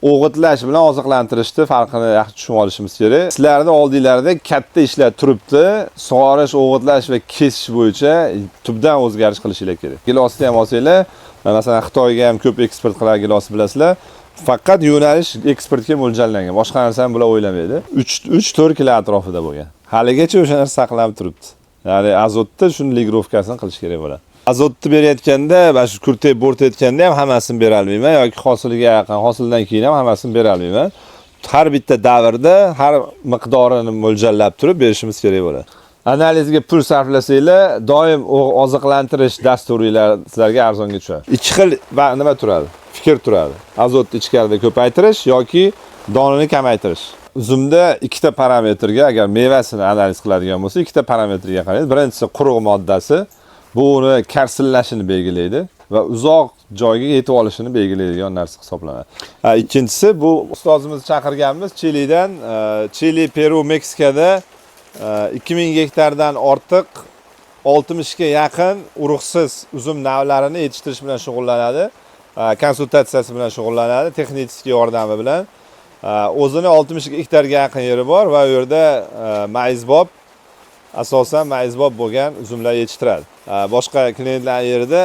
o'g'itlash bilan oziqlantirishni farqini yaxshi tushunib olishimiz kerak. Sizlarning oldinglarda katta ishlar turibdi. Sug'orish, o'g'itlash va kesish bo'yicha tubdan o'zgarish qilishinglar kerak. Gilosni ham olsanglar, masalan Xitoyga ham ko'p eksport qilgan gilos bilasizlar. Faqat yo'nalish eksportga mo'ljallangan. Boshqa narsani bular o'ylamaydi. 3-4 kilo atrofida bo'lgan. Haligacha o'sha narsa saqlanib turibdi. Ya'ni azotda shuni ligirovkasini qilish kerak bo'ladi. Azotni berayotganda, mana shu kurtayib bo'rtayotganda ham hammasini bera olmayman yoki hosilga yaqin, hosildan keyin ham hammasini bera olmayman. Har bitta davrda har miqdorini mo'ljallab turib berishimiz kerak bo'ladi. Analizga pul sarflasanglar, doim oziqlantirish dasturinglar sizlarga arzonga tushadi. Ikki xil nima turadi? Fikr turadi. Azotni ichkarida ko'paytirish yoki donini kamaytirish. Uzumda ikkita parametrga, agar mevasini analiz qiladigan bo'lsa, ikkita parametrga qaraydi. Birinchisi quruq moddasi, bu uni karsillashini belgilaydi va uzoq joyga yetib olishini belgilaydigan narsa hisoblanadi. Ikkinchisi bu ustozimizni chaqirganmiz Chilidan, Chili, Peru, Meksikada 2000 gektardan ortiq 60 ga yaqin urug'siz uzum navlarini yetishtirish bilan shug'ullanadi. Konsultatsiyasi bilan shug'ullanadi, texnik yordami bilan. O'zini 60 gektarga yaqin yeri bor va u yerda maizbob, asosan maizbob bo'lgan uzumlar yetishtiradi. Boshqa klientlar yerida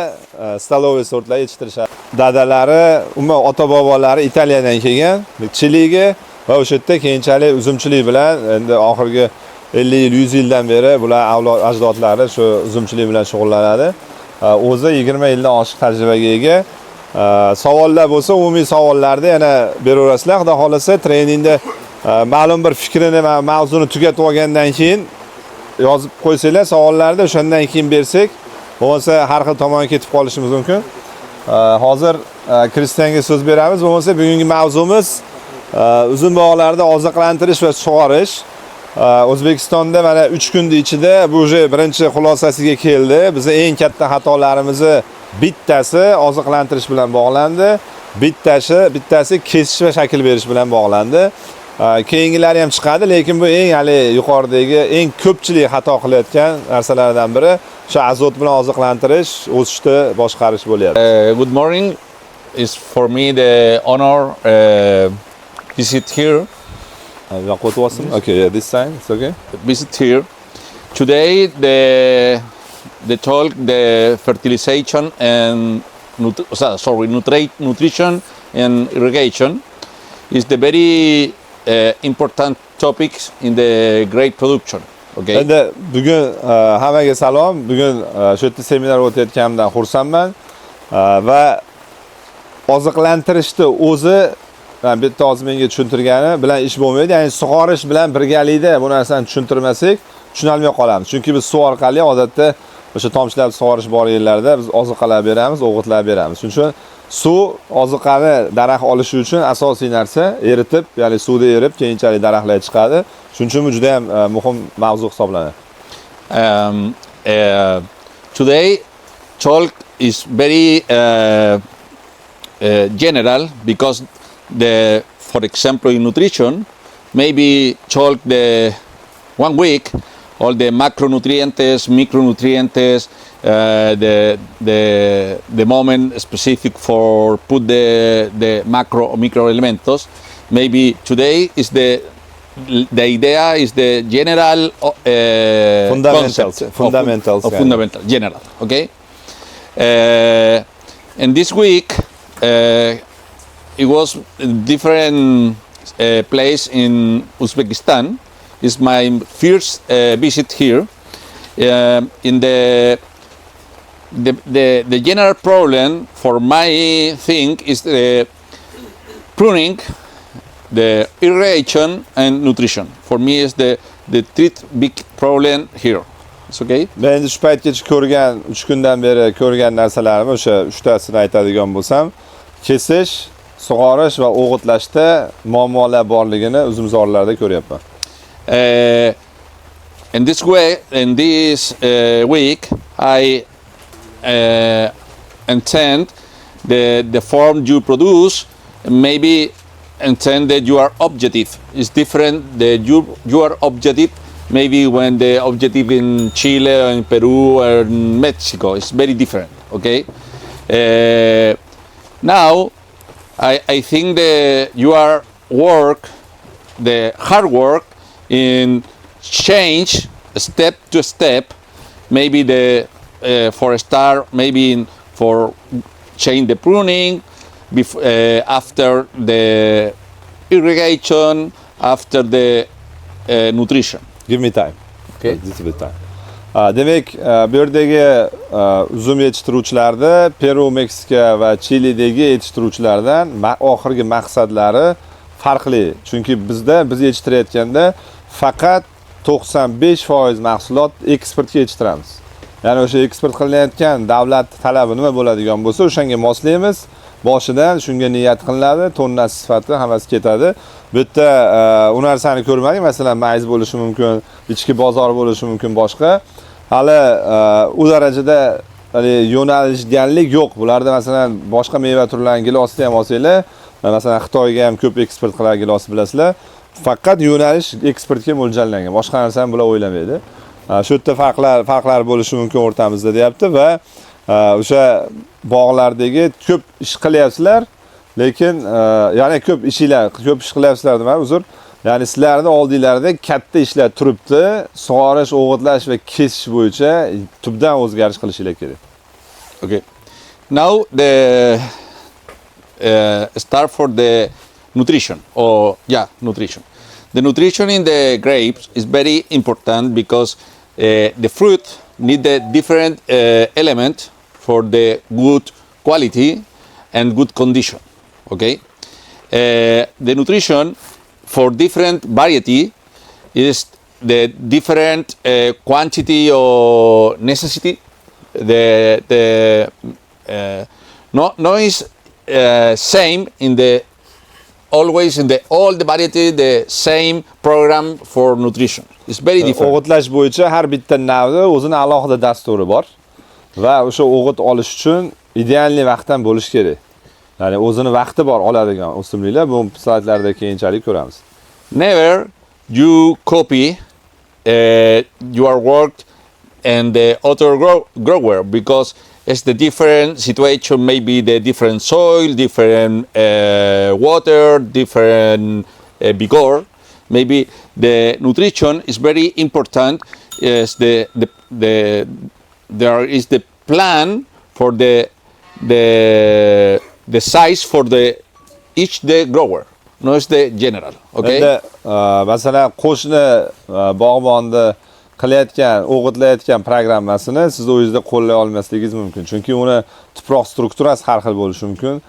staloviy sortlar yetishtirishadi. Dadalari, umuman ota-bobolari Italiyadan kelgan, Chiliga va o'sha yerda keyinchalik uzumchilik bilan endi oxirgi 50 yil, 100 yildan beri bular avlod ajdodlari shu uzumchilik bilan shug'ullanadi. O'zi 20 yildan oshiq tajribaga ega. Savollar bo'lsa, umumiy savollarni yana beraverasizlar. Xudo xolasa treningda ma'lum bir fikrini va mavzuni tugatib olgandan keyin yozib qo'ysanglar, savollarni o'shandan keyin bersak, bo'lmasa har xil tomonga ketib qolishimiz mumkin. Hozir Kristianga so'z beramiz. Bo'lmasa bugungi mavzumiz uzum bog'larida oziqlantirish va sug'orish. O'zbekistonda mana 3 kun ichida bu birinchi xulosasiga keldi. Bizning eng katta xatolarimizni bittasi oziqlantirish bilan bog'landi, bittasi kesish va shakl berish bilan bog'landi. Keyingilari ham chiqadi, lekin bu eng yuqoridagi eng ko'pchilik xato qilayotgan narsalardan biri shu azot bilan oziqlantirish, o'sishni boshqarish bo'lyapti. Good morning. It's for me the honor visit here. Okay, yeah, this time it's okay. Visit here. Today the talk, the fertilization and nutrition and irrigation is the very important topics in the grape production. Okay. Endi bugun hammaga salom. Bugun shu yerda seminar o'tayotganimdan xursandman va oziqlantirishni o'zi bitta hozir menga tushuntirgani bilan ish bo'lmaydi. Ya'ni sug'orish bilan birgalikda bu narsani tushuntirmasak, tushuna olmay qolamiz. Chunki biz suv orqali odatda o'sha tomchilab sug'orish bor yerlarda biz oziqalar beramiz, o'g'itlar beramiz. Shuning uchun suv oziqani daraxt olishi uchun asosiy narsa eritib, ya'ni suvda erib, keyinchalik daraxtlar chiqadi. Shuning uchun bu juda ham muhim mavzu hisoblanadi. Today talk is very general because for example in nutrition maybe talk the 1 week all the macronutrients, micronutrients, the moment specific for put the macro or micro elementos. Maybe today is the idea is the general fundamentals, fundamental general. Okay. And this week it was a different place in Uzbekistan. It's my first visit here. In the general problem for my thing is the pruning, the irrigation and nutrition. For me is the three big problem here. It's okay. Men endi shu paytgacha ko'rgan 3 kundan beri ko'rgan narsalarim o'sha 3 tasini aytadigan bo'lsam, kesish, sug'orish va o'g'itlashda muammolar borligini uzumzorlarda ko'ryapman. In this week, I intend the form you produce. Maybe intend that your objective is different. That your objective maybe when the objective in Chile or in Peru or in Mexico is very different. Okay. Now I think your work, the hard work in change step to step, maybe for a start, maybe for change the pruning, after the irrigation, after the nutrition. Give me time. Okay. This bit time. Demak, bu yerdagi uzum yetishtiruvchilarda Peru, Meksika va Chilidagi yetishtiruvchilardan oxirgi maqsadlari farqli. Chunki biz yetishtirayotganda faqat 95% mahsulot eksportga yetishtiramiz. Ya'ni o'sha eksport qilinayotgan davlat talabi nima bo'ladigan bo'lsa, o'shanga moslaymiz. Boshidan shunga niyat qilinadi, tonnasi sifati hammasi ketadi. Bu yerda u narsani ko'rmadik. Masalan, mayiz bo'lishi mumkin, ichki bozor bo'lishi mumkin, boshqa. Hali u darajada yo'nalishganlik yo'q. Bularda masalan boshqa meva turlarining gilosini ham olsanglar, masalan Xitoyga ham ko'p eksport qiladigan gilos bilasizlar. Faqat yo'nalish eksportga mo'ljallangan. Boshqa narsani bular o'ylamaydi. Shu yerda farqlar bo'lishi mumkin o'rtamizda deyapti va o'sha bog'lardagi ko'p ish qilyapsizlar, lekin ya'ni ko'p ish qilyapsizlar nima? Uzr. Ya'ni sizlarning oldinglarda katta ishlar turibdi. Sug'orish, o'g'itlash va kesish bo'yicha tubdan o'zgarish qilishingiz kerak. Okay. Now the start for the nutrition nutrition. The nutrition in the grapes is very important because the fruit need a different element for the good quality and good condition. Okay, the nutrition for different variety is the different quantity or necessity. No is same in the always in the all the variety the same program for nutrition. It's very different. O'g'itlash bo'yicha har bitta navda o'zini alohida dasturi bor va o'sha o'g'it olish uchun ideal vaqtdan bo'lish kerak. Ya'ni o'zini vaqti bor oladigan o'simliklar. Bu slaydlarda keyinchalik ko'ramiz. Never you copy your work and the other grower because it's the different situation, maybe the different soil, different water, different vigor. Maybe the nutrition is very important. Is there is the plan for the size for each the grower. No, it's the general. Okay. Endi masalan qo'shni bog'bonni qilayotgan, o'g'itlayotgan programmasini siz o'zingizda qo'llay olmasligingiz mumkin. Chunki uni tuproq strukturasi har xil bo'lishi mumkin,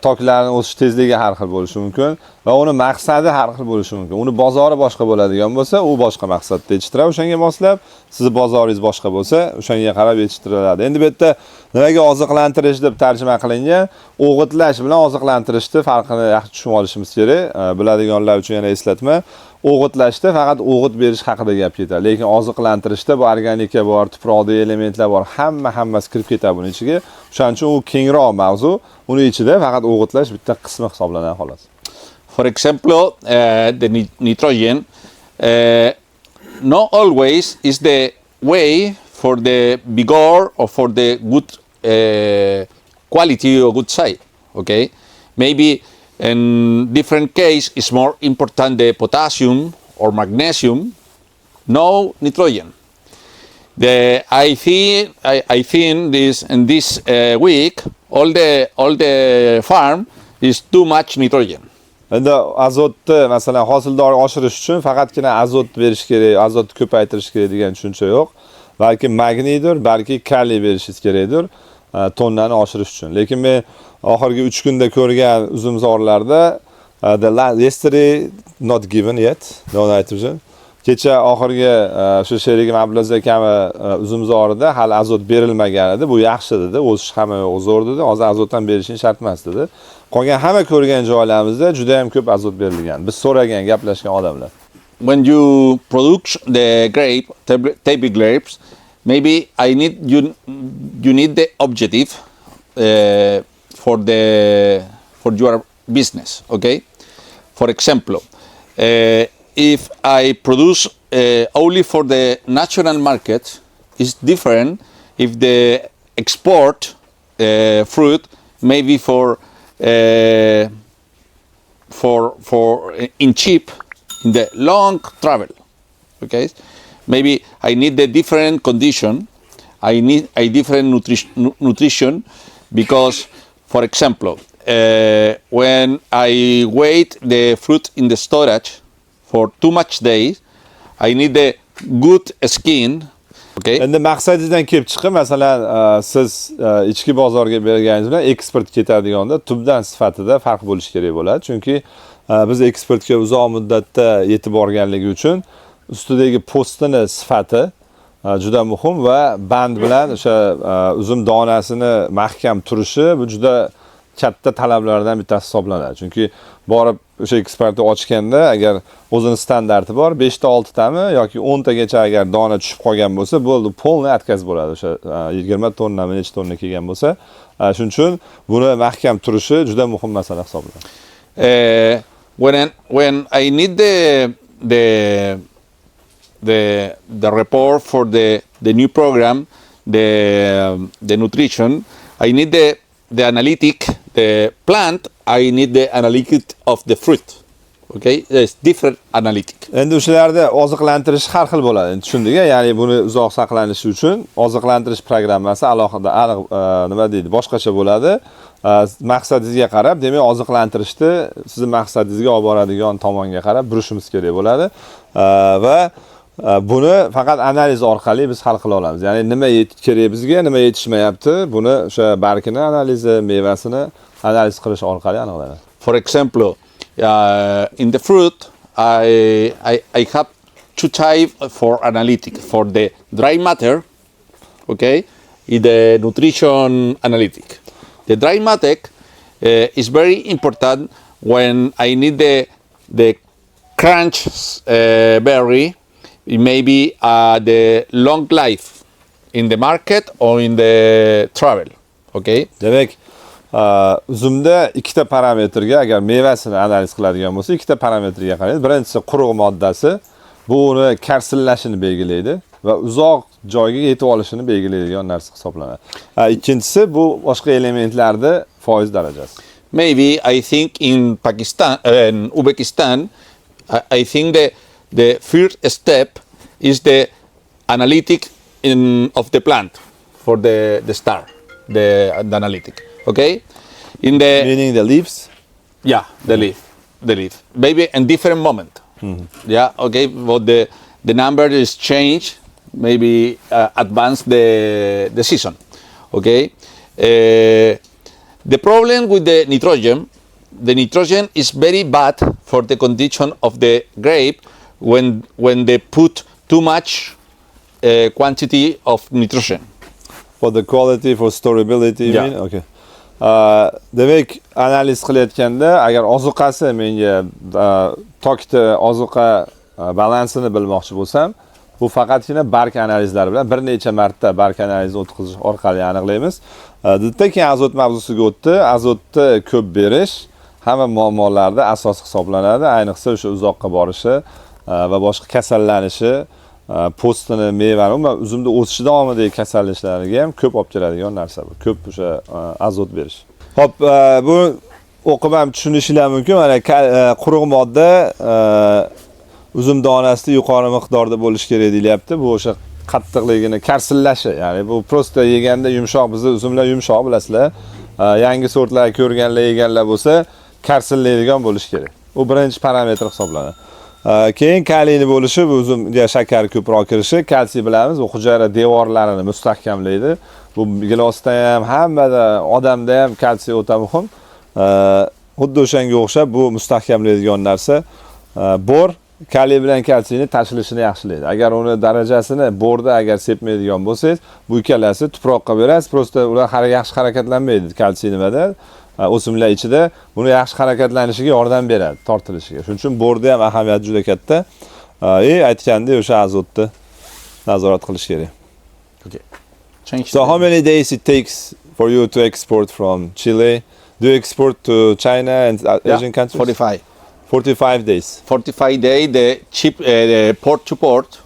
toklarning o'sish tezligi har xil bo'lishi mumkin va uni maqsadi har xil bo'lishi mumkin. Uni bozori boshqa bo'ladigan bo'lsa, u boshqa maqsadda yetishtiradi, o'shanga moslab, sizni bozoringiz boshqa bo'lsa, o'shanga qarab yetishtiriladi. Endi bu yerda nimaga oziqlantirish deb tarjima qilingan, o'g'itlash bilan oziqlantirishni farqini yaxshi tushunib olishimiz kerak. Biladiganlar uchun yana eslatma. O'g'itlashda faqat o'g'it berish haqida gap ketadi, lekin oziqlantirishda bu organika bor, tuproqdagi elementlar bor, hammasi kirib ketadi buning ichiga. O'shaning uchun u kengroq mavzu. Uning ichida faqat o'g'itlash bitta qismi hisoblanadi xolos. For example, the nitrogen not always is the way for the vigor or for the good quality or good side. Okay, maybe in different case it's more important the potassium or magnesium, no nitrogen. I think this in this week all the farm is too much nitrogen. Endi azotni masalan hosildorni oshirish uchun faqatgina azot berish kerak, azotni ko'paytirish kerak degan tushuncha yo'q. Balki magniydir, balki kaliy berishingiz kerakdir tonnani oshirish uchun. Lekin men oxirgi 3 kunda ko'rgan uzumzorlarda yesterday not given yet, no nitrogen. Kecha oxirgi shu sherigi Mabloz akami uzumzorida hali azot berilmagan edi. Bu yaxshi dedi, o'sish hamma zo'r dedi. Hozir azotdan berishing shart emas dedi. Qolgan hamma ko'rgan joylarimizda juda ham ko'p azot berilgan. Biz so'ragan, gaplashgan odamlar. When you produce the table grapes, maybe you need the objective for your business. Okay, for example, if I produce only for the national market, it's different if the export fruit maybe for for in cheap in the long travel. Okay, maybe I need the different condition. I need a different nutrition because, for example, when I wait the fruit in the storage for too much days, I need the good skin. Okay. Endi maqsadingizdan kelib chiqib, masalan, siz ichki bozorga berganingiz bilan eksport ketadiganda tubdan sifatida farq bo'lishi kerak bo'ladi. Chunki biz eksportga uzoq muddatda yetib borganligi uchun ustidagi postini sifati juda muhim va band bilan o'sha uzum donasini mahkam turishi bu juda katta talablardan bittasi hisoblanadi. Chunki borib o'sha eksportni ochganda agar o'zini standarti bor, 5 ta 6 tami yoki 10 tagacha agar dona tushib qolgan bo'lsa, bo'ldi, polniy отказ bo'ladi. O'sha 20 tonnami, necha tonna kelgan bo'lsa, shuning uchun buni mahkam turishi juda muhim masala hisoblanadi. When I need the report for the new program, the nutrition, I need the analytic, the plant, I need the analytic of the fruit. Okay, there's different analytic. Endi o'shalarda oziqlantirish har xil bo'ladi. Endi tushundik-a, ya'ni buni uzoq saqlanishi uchun oziqlantirish programmasi alohida nima deydi, boshqacha bo'ladi. Maqsadingizga qarab, demak, oziqlantirishni sizning maqsadingizga olib boradigan tomonga qarab burishimiz kerak bo'ladi. Va buni faqat analiz orqali biz hal qila olamiz. Ya'ni nima kerak bizga, nima yetishmayapti, buni o'sha bargini analizi, mevasini analiz qilish orqali aniqlanadi. For example, in the fruit, I have two types for analytic. For the dry matter, okay, is the nutrition analytic. The dry matter is very important when I need the crunch berry. It may be the long life in the market or in the travel. Okay. Demak, uzumda ikkita parametrga agar mevasini analiz qiladigan bo'lsa, ikkita parametrga qaraydi. Birinchisi quruq moddasi, bu uni karsillashini belgilaydi va uzoq joyga yetib olishini belgilaydigan narsa hisoblanadi. Ikkinchisi bu boshqa elementlarda foiz darajasi. Maybe I think in Pakistan, in Uzbekistan, I think the first step is the analytic of the plant for the star, the analytic. Okay, Meaning the leaves. Yeah, the leaf. Maybe in different moment. Yeah. Okay, but the number is changed. Maybe advance the season. Okay. The problem with the nitrogen is very bad for the condition of the grape when they put too much quantity of nitrogen. For the quality, for storability, Yeah. mean? Okay. Demak, analiz qilayotganda agar ozuqasi menga tokda ozuqa balansini bilmoqchi bo'lsam, bu faqatgina barg analizlari bilan bir necha marta barg analizi o'tkazish orqali aniqlaymiz. Bitta keyin azot mavzusiga o'tdi. Azotni ko'p berish hamma muammolarda asos hisoblanadi. Ayniqsa o'sha uzoqqa borishi va boshqa kasallanishi, postini, mevani, umuman uzumda o'sishi davomidagi kasallanishlarga ham ko'p olib keladigan narsa bu. Ko'p o'sha azot berish. Xo'p, bu o'qib ham tushunishingiz mumkin. Mana quruq modda uzum donasida yuqori miqdorda bo'lishi kerak deyilyapti. Bu o'sha qattiqligini karsillashi, ya'ni bu prosta yeganda yumshoq, bizda uzumlar yumshoq bilasizlar. Yangi sortlar ko'rganlar, yeganlar bo'lsa, karsillaydigan bo'lishi kerak. Bu birinchi parametr hisoblanadi. Keyin kaliyni bo'lishi, bu uzumga shakar ko'proq kirishi, kalsiy bilamiz, bu hujayra devorlarini mustahkamlaydi. Bu gilosda ham, hammada, odamda ham kalsiy o'ta muhim. Xuddi o'shanga o'xshab bu mustahkamlaydigan narsa. Bor kaliy bilan kalsiyni tashilishini yaxshilaydi. Agar uni darajasini borda agar sepmaydigan bo'lsangiz, bu ikkalasi tuproqqa berasiz, prosta ular yaxshi harakatlanmaydi kalsiy nimada. O'simlar ichida buni yaxshi harakatlanishiga yordam beradi, tortilishiga. Shuning uchun borda ham ahamiyati juda katta. Aytgandek, o'sha azotni nazorat qilish kerak. Okay. Change. So how many days it takes for you to export from Chile? Do you export to China and Asian countries? 45. 45 days. 45 days, the chip, the port to port,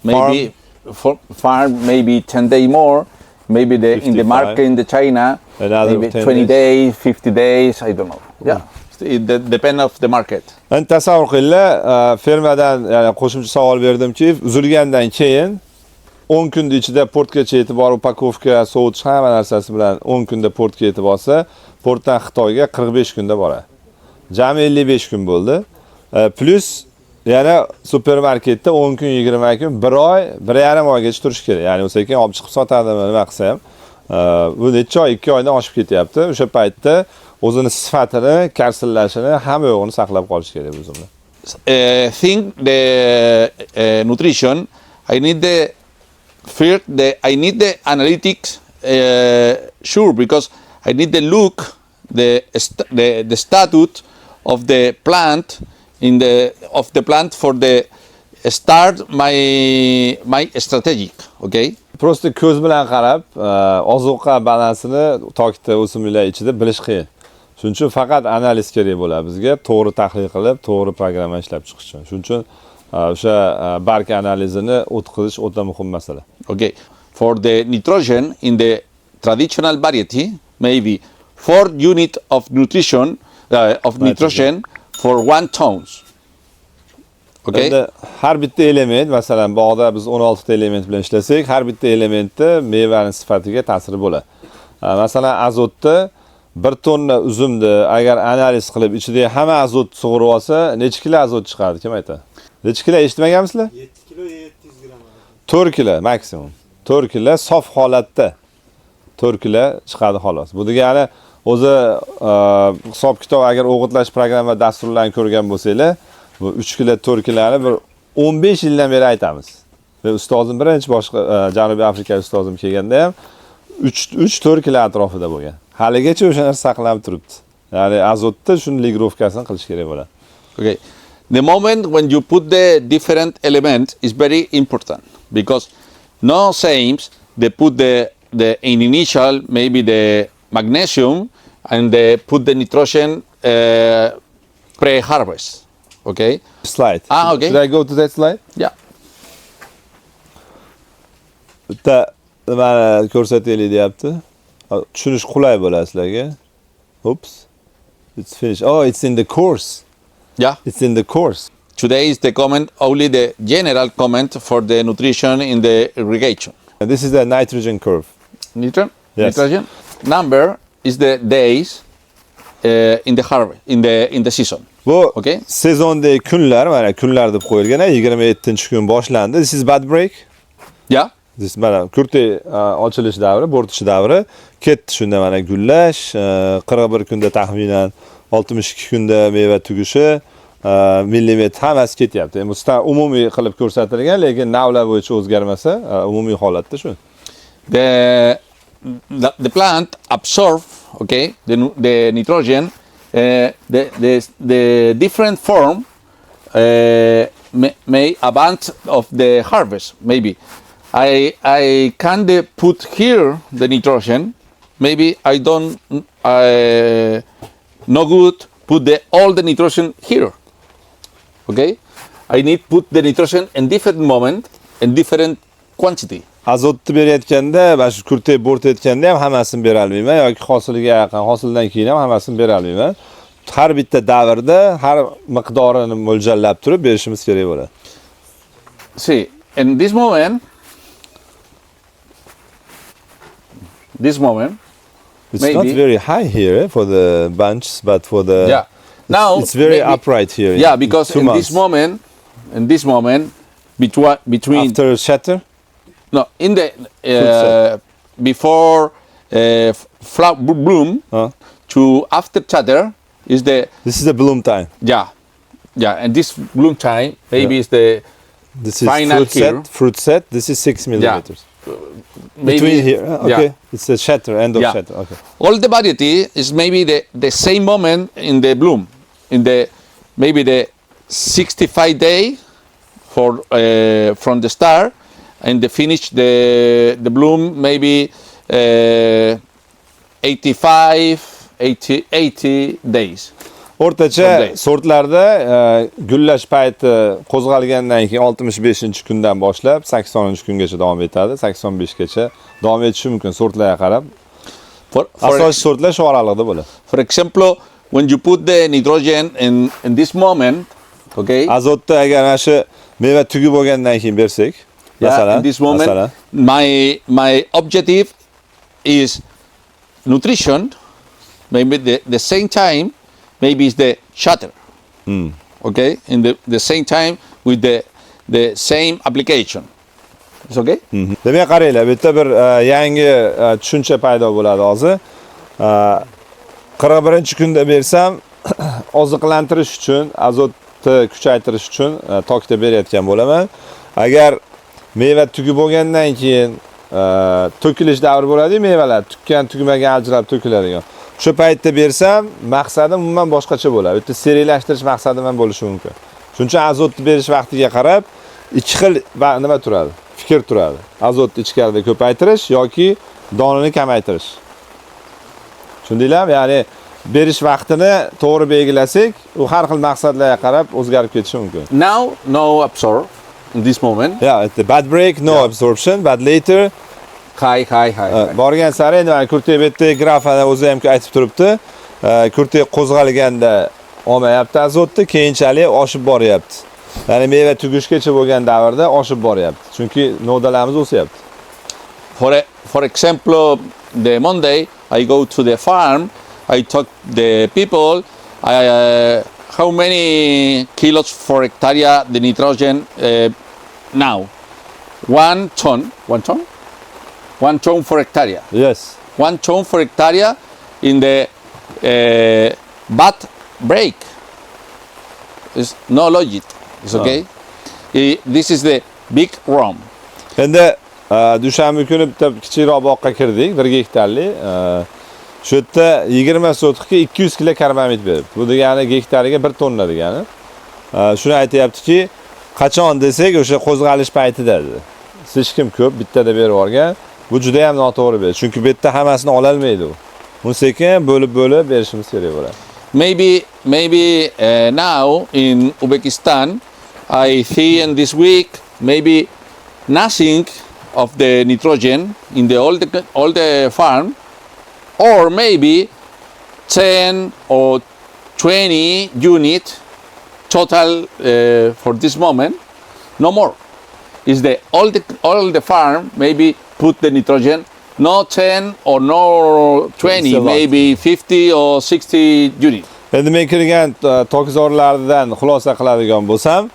maybe farm maybe 10 days more, maybe in the 55. market in the China Another maybe 10 20 days, 50 days, I don't know. Yeah, it depends of the market. Endi tasavvur qilinglar, fermadan ya'ni qo'shimcha savol berdimki, uzilgandan keyin 10 kun ichida portgacha yetib borib, upakovka, sovutish hamma narsasi bilan 10 kunda portga yetib olsa, portdan Xitoyga 45 kunda boradi. Jami 55 kun bo'ldi. Plus yana supermarketda 10 kun, 20 kun, 1 oy, 1,5 oygacha turish kerak. Ya'ni o'sha ekan olib chiqib sotadimi, nima qilsa ham. Bu necha oy, 2 oydan oshib ketyapti. O'sha paytda o'zini sifatini, karsillashini, hamma yo'g'ini saqlab qolish kerak o'zimni. Think the nutrition. I need the analytics sure, because I need the look, the status of the plant of the plant for the start my strategic. Okay. Prosta ko'z bilan qarab, ozuqa balansini tokda o'simliklar ichida bilish qiyin. Shuning uchun faqat analiz kerak bo'ladi bizga, to'g'ri tahlil qilib, to'g'ri programma ishlab chiqish uchun. Shuning uchun o'sha bark analizini o'tkazish o'ta muhim masala. Okay. For the nitrogen in the traditional variety, maybe 4 units of nutrition of nitrogen for 1 tons. Okay. Endi har bitta element, masalan, bog'da biz 16 ta element bilan ishlasak, har bitta elementni mevaning sifatiga ta'siri bo'ladi. Masalan, azotni 1 tonna uzumni agar analiz qilib, ichida hamma azot sug'urib olsa, necha kilo azot chiqadi, kim aytadi? Necha kilo eshitmaganmisizlar? 7 kilo 700 gram. 4 kilo maksimum. 4 kilo sof holatda 4 kilo chiqadi xolos. Bu degani o'zi hisob-kitob agar o'g'itlash programma dasturlarini ko'rgan bo'lsanglar, bu 3 kilo 4 kiloni bir 15 yildan beri aytamiz. Va ustozim birinchi boshqa Janubiy Afrika ustozim kelganda ham 3-4 kilo atrofida bo'lgan. Haligacha o'sha narsa saqlanib turibdi. Ya'ni azotda shuni ligrovkasini qilish kerak bo'ladi. Okay. The moment when you put the different elements is very important, because no sames they put the in initial maybe the magnesium and they put the nitrogen pre-harvest. Okay. Slide. Okay. Should I go to that slide? Yeah. Bitta mana ko'rsataylik deyapti. Tushunish qulay bo'ladi sizlarga. Oops. It's finished. Oh, it's in the course. Yeah. It's in the course. Today is the comment, only the general comment for the nutrition in the irrigation. And this is the nitrogen curve. Nitrogen? Yes. Nitrogen. Number is the days in the harvest, in the season. Bu Okay. sezondagi kunlar, mana kunlar deb qo'yilgan, 27-kun boshlandi. This is bud break. Yeah. This mana kurte ochilish davri, bo'rtish davri. Ketdi shunda mana gullash, 41 kunda taxminan 62 kunda meva tugishi, millimetr hammasi ketyapti. Endi bu umumiy qilib ko'rsatilgan, lekin navlar bo'yicha o'zgarmasa, umumiy holatda shu. The plant absorb, okay, the nitrogen, the different form may advance of the harvest. Maybe I can put here the nitrogen. Maybe I don't no good put all the nitrogen here. Okay, I need put the nitrogen in different moment in different quantity. Azotni berayotganda, mana shu kurte bo'rtayotganda ham hammasini bera olmayman yoki hosiliga yaqin, hosildan keyin ham hammasini bera olmayman. Har bitta davrda har miqdorini mo'ljallab turib berishimiz kerak bo'ladi. See, in this moment, It's maybe not very high here for the bunch, but for the now it's very maybe, upright here. Yeah, because in this moment, between after shatter, no, in the before flower bloom to after chatter is the this is the bloom time. Yeah, and this bloom time maybe is the This is final fruit set. This is 6 millimeters. maybe Between here, okay. Yeah. It's the shatter, end of shatter. Okay. All the variety is maybe the same moment in the bloom, in the maybe the 65 day for from the start, and the finish the bloom maybe 80 days. O'rtacha sortlarda gullash payti qo'zg'algandan keyin 65-kundan boshlab 80-kungacha davom etadi. 85gacha davom etishi mumkin sortlarga qarab. Asosiy sortlar shu oralig'ida bo'ladi. For example, when you put the nitrogen in this moment, okay? Azotni agar mana shu meva tugib bo'lgandan keyin bersak, masalan, in this moment, my objective is nutrition. Maybe the same time, maybe it's the shutter. Okay, in the same time with the same application. It's okay? Demak, qaranglar, bu yerda bir yangi tushuncha paydo bo'ladi hozir. 41-kunda bersam, oziqlantirish uchun, azotni kuchaytirish uchun tokda berayotgan bo'laman. Agar meva tugib bo'lgandan keyin to'kilish davri bo'ladi, mevalar tukkan, tugmagan ajralib to'kiladigan. Shu paytda bersam, maqsadim umuman boshqacha bo'ladi. Bu yerda seriyalashtirish maqsadim ham bo'lishi mumkin. Shuning uchun azotni berish vaqtiga qarab ikki xil nima turadi? Fikr turadi. Azotni ichkarida ko'paytirish yoki donani kamaytirish. Tushundinglarmi? Ya'ni berish vaqtini to'g'ri belgilasak, u har xil maqsadlarga qarab o'zgarib ketishi mumkin. Now, no absorb in this moment. Yeah, at the bad break, no absorption, but later High. borgan sari endi kurtek betda grafada o'zi ham aytib turibdi. Kurtek qo'zg'alganda olmayapti azotni, keyinchalik oshib boryapti. Ya'ni meva tugishgacha bo'lgan davrda oshib boryapti. Chunki nodalarimiz o'syapti. For example, the Monday I go to the farm, I talk the people, how many kilos for hectare the nitrogen now? 1 ton. 1 ton? 1 ton for hectare. Yes. 1 ton for hectare in the bad break. It's no logic. It's okay. This is the big wrong. Endi dushanba kuni bitta kichikroq boqqa kirdik, 1 gektarlik. Shu yerda 20 sotixga 200 kilo karbamid beribdi. Bu degani gektariga 1 tonna degani. Shuni aytayaptiki, qachon desak, o'sha qo'zg'alish paytida dedi. Siz hech kim ko'p bittada berib yuborgan. Bu juda ham noto'g'ri berdi. Chunki bu yerda hammasini ola olmaydi u. Uni sekin bo'lib berishimiz kerak bo'ladi. Maybe now in Uzbekistan, I see in this week maybe nothing of the nitrogen in all the farm, or maybe 10 or 20 unit total for this moment, no more. Is the all the farm maybe put the nitrogen, no 10 or no 20, maybe 50 or 60 unit. Endi men kirgan tokzorlardan xulosa qiladigan bo'lsam,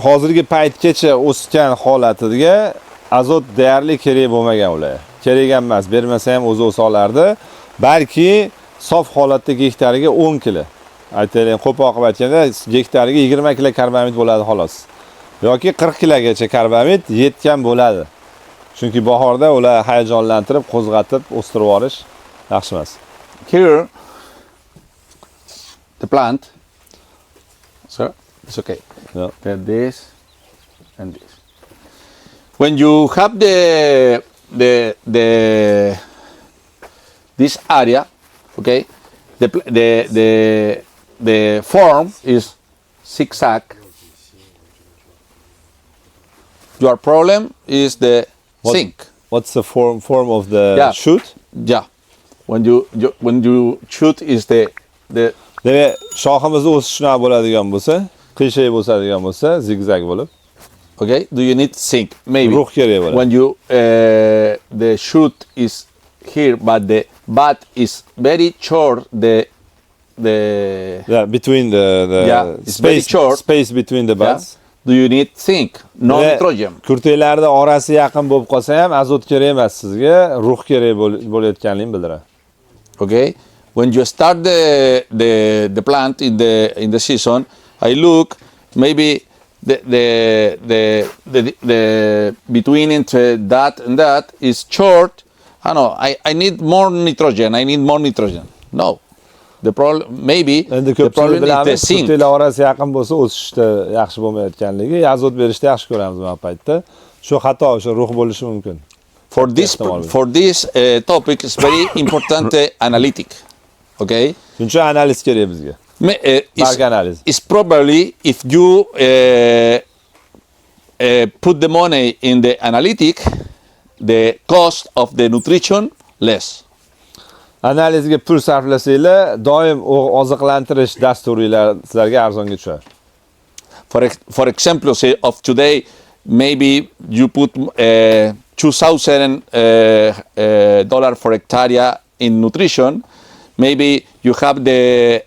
hozirgi paytgacha o'sgan holatiga azot deyarli kerak bo'lmagan ular. Kerak emas, bermasa ham o'zi o'sa olardi. Balki sof holatda gektariga 10 kilo. Aytaylik, qo'pol qilib aytganda gektariga 20 kilo karbamid bo'ladi xolos. Yoki 40 kilogacha karbamid yetgan bo'ladi. Chunki bahorda ular hayajonlantirib, qo'zg'atib, o'stirib yuborish yaxshi emas. Here, the plant, so it's okay. Yeah. This and this. When you have this area, okay, the form is zigzag. Your problem is the sink. What's the form of the shoot? Yeah. When you shoot is the Demak, shoximizni o'sishni bo'ladigan bo'lsa, qiyshiq bo'ladigan bo'lsa, zigzag bo'lib. Okay, do you need sink? Maybe. Ruh kerak bo'ladi. When you the shoot is here, but the bud is very short. Between the it's very short. Space between the buds. Do you need zinc? No nitrogen. Kurteklarda orasi yaqin bo'lib qolsa ham azot kerak emas sizga, ruh kerak bo'layotganligini bildiradi. Okay. When you start the plant in the season, I look maybe the between into that and that is short. I know I need more nitrogen. No. The problem maybe the problem is the zinc. Kurteklar orasi yaqin bo'lsa o'sishda yaxshi bo'lmayotganligi, azot berishda yaxshi ko'ramiz bu paytda. Shu xato, o'sha ruh bo'lishi mumkin. For this topic is very important analytic. Okay? Shuncha analiz kerak bizga. It's probably if you put the money in the analytic, the cost of the nutrition less. Analizga pul sarflasanglar, doim oziqlantirish dasturiylar sizlarga arzonga tushadi. For example, say of today, maybe you put $2,000 dollar for hectare in nutrition. Maybe you have the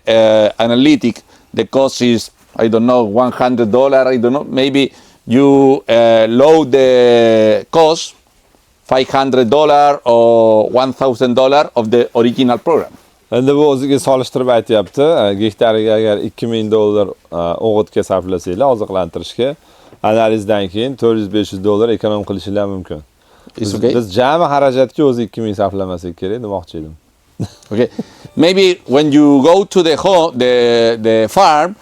analytic. The cost is, I don't know, $100. I don't know. Maybe you load the cost $500 or $1,000 of the original program. Endi bu o'ziga solishtirib aytyapti. Gektariga agar $2,000 o'g'itga sarflasanglar, oziqlantirishga, analizdan keyin $400-500 ekonom qilishingiz mumkin. Biz jami xarajatga o'zi 2,000 sarflamasak kerak demoqchi edim. Okay. Maybe when you go to the home, the farm,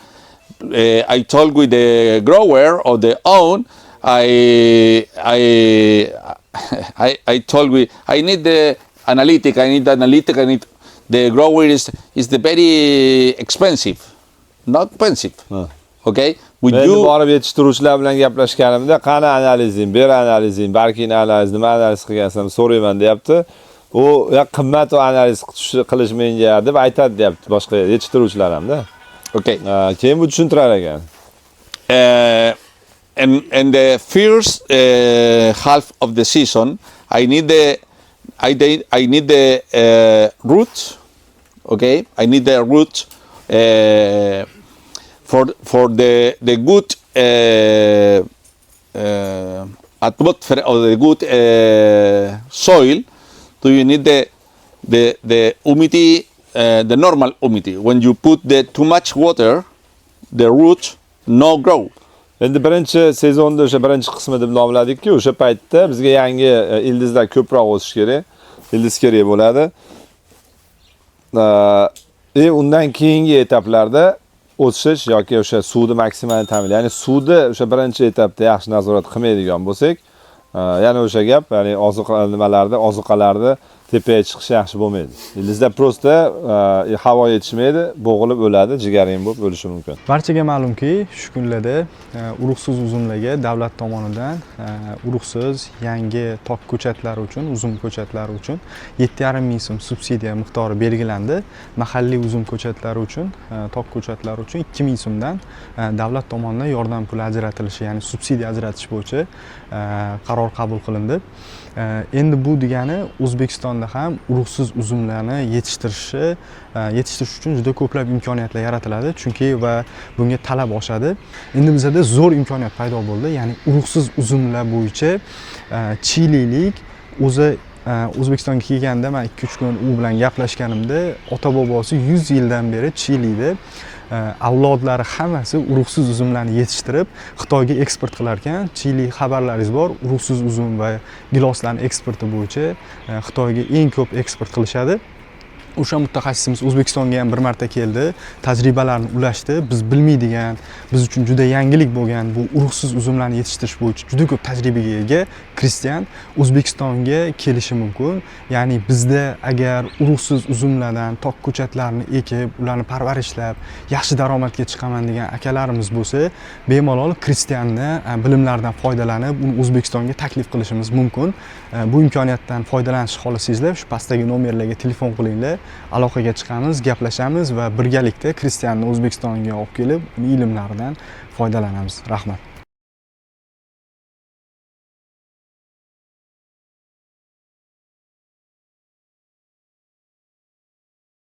I talk with the grower or the own. I told we I need the analytic. I need the grower is the very expensive, not expensive. Okay. With Men you borib yetishtiruvchilar bilan gaplashganimda qani analizing, ber analizing, balki analiz nima analiz qilgansan so'rayman deyapti. U qimmat va analiz qilish menga deb aytadi deyapti boshqa yetishtiruvchilar hamda. okay. Keyin bu tushuntirar ekan. And the first half of the season, I need the root. Okay, I need the root for the good atmosphere or the good soil. Do you need the humidity, the normal humidity? When you put too much water, the root no grow. Endi birinchi sezonda o'sha birinchi qismi deb nomladik-ku, o'sha paytda bizga yangi ildizlar ko'proq o'sish kerak. Ildiz kerak bo'ladi. Undan keyingi etaplarda o'sish yoki o'sha suvni maksimal ta'minlash, ya'ni suvni o'sha birinchi etapda yaxshi nazorat qilmaydigan bo'lsak, yana o'sha gap, ya'ni ozuqalarda tepaga chiqishi yaxshi bo'lmaydi. Ildizda prosta havo yetishmaydi, bo'g'ilib o'ladi, jigaring bo'lib o'lishi mumkin. Barchaga ma'lumki, shu kunlarda urug'siz uzumlarga davlat tomonidan urug'siz yangi tok ko'chatlari uchun, uzum ko'chatlari uchun 7,5 ming so'm subsidiya miqdori belgilandi. Mahalliy uzum ko'chatlari uchun, tok ko'chatlari uchun 2 ming so'mdan davlat tomonidan yordam puli ajratilishi, ya'ni subsidiya ajratish bo'yicha qaror qabul qilindi. Endi bu degani O'zbekistonda ham urug'siz uzumlarni yetishtirish uchun juda ko'plab imkoniyatlar yaratiladi, chunki va bunga talab oshadi. Endi bizda zo'r imkoniyat paydo bo'ldi, ya'ni urug'siz uzumlar bo'yicha Chililik o'zi O'zbekistonga kelganda men 2-3 kun u bilan gaplashganimda, ota-bobosi 100 yildan beri Chilida avlodlari hammasi urug'siz uzumlarni yetishtirib Xitoyga eksport qilar ekan. Chili xabarlaringiz bor, urug'siz uzum va giloslarning eksporti bo'yicha Xitoyga eng ko'p eksport qilishadi. O'sha mutaxassisimiz O'zbekistonga ham bir marta keldi, tajribalarni ulashdi. Biz bilmaydigan, biz uchun juda yangilik bo'lgan bu urug'siz uzumlarni yetishtirish bo'yicha juda ko'p tajribaga ega Kristian O'zbekistonga kelishi mumkin. Ya'ni bizda agar urug'siz uzumlardan tok ko'chatlarni ekib, ularni parvarishlab, yaxshi daromadga chiqaman degan akalarimiz bo'lsa, bemalol Kristianni bilimlaridan foydalanib, uni O'zbekistonga taklif qilishimiz mumkin. Bu imkoniyatdan foydalanishni xohlasangizlar, shu pastdagi nomerlarga telefon qilinglar. Aloqaga chiqamiz, gaplashamiz va birgalikda Kristianni O'zbekistonga olib kelib, uning ilmlaridan foydalanamiz. Rahmat.